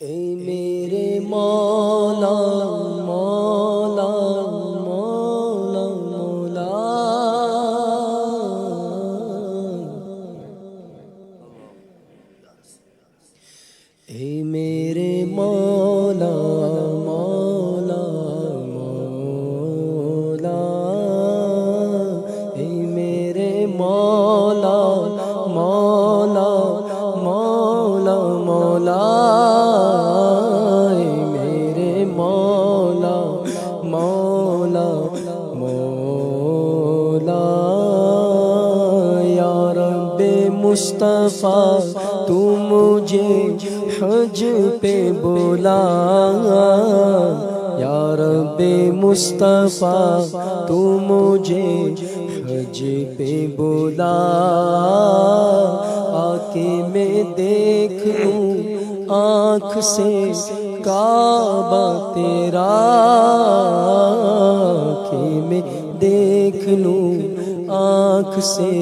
اے میرے مولا مولا مولا مولا، اے میرے مولا مولا مولا، اے میرے مولا مولا مولا مولا، اے میرے مولا مولا مولا، یا رب مصطفیٰ تو مجھے حج پہ بلا، یا رب مصطفیٰ تو مجھے حج پہ بلا، آ کے میں دیکھ لوں آنکھ سے کعبہ تیرا، کہ میں دیکھ لوں آنکھ سے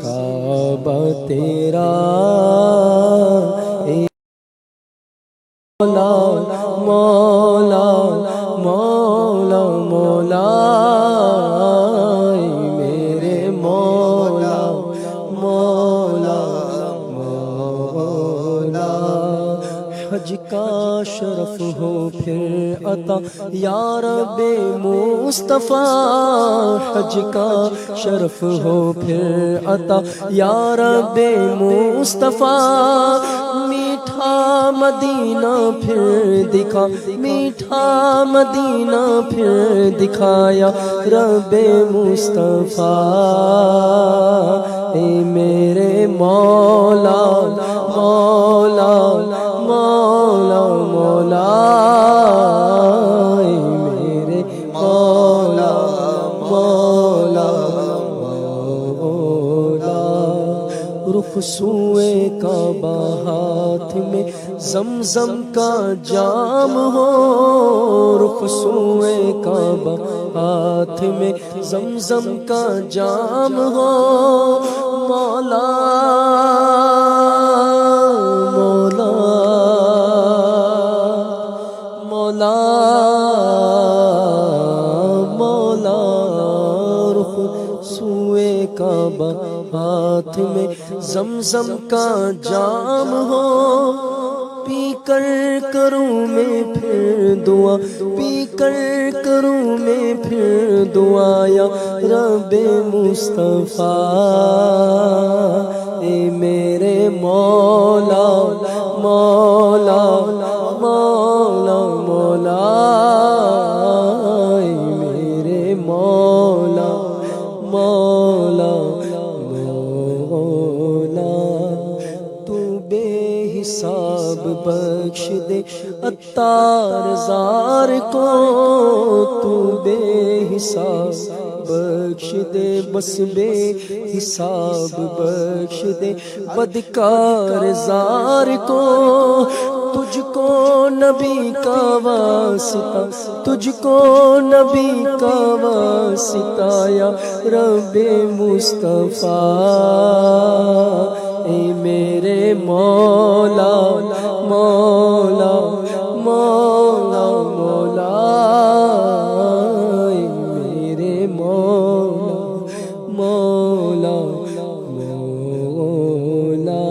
کعبہ تیرا، اے مولا مولا مولا مولا، اے میرے مولا مولا مولا، حج کا شرف ہو پھر عطا یا رب مصطفیٰ، حج کا شرف ہو پھر عطا یا رب مصطفیٰ، میٹھا مدینہ پھر دکھا، میٹھا مدینہ پھر دکھایا رب مصطفیٰ، اے میرے مولا مولا مولا مولا، اے میرے مولا مولا مولا، رخ سوئے کعبہ ہاتھ میں زمزم کا جام ہو، رخ سوئے کعبہ ہاتھ میں زمزم کا جام ہو، مولا مولا مولا مولا، رخ سوئے کعبہ ہاتھ میں زمزم کا جام ہو، پی کر کروں میں پھر دعا، پی کر کروں میں پھر دعا یا رب مصطفیٰ، اے میرے مولا مولا مولا مولا، اے میرے مولا مولا مولا، تو بے حساب بخش دے عطار زار کو، تو بے حساب بخش دے، بس بے حساب بخش دے بدکار زار کو، تجھ کو نبی کا واسطہ، تجھ کو نبی کا واسطہ یا رب مصطفیٰ، اے میرے مولا مولا مولا مولا، اے میرے مولا مولا مولا،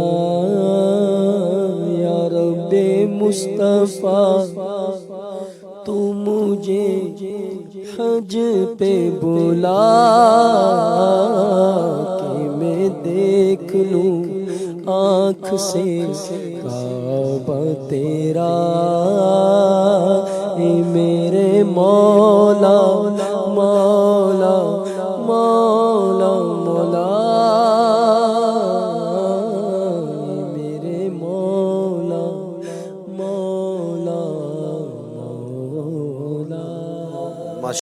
یا رب مصطفیٰ تو مجھے حج پہ بلا، کہ میں دیکھ لوں آنکھ سے کعبہ تیرا، اے میرے مولا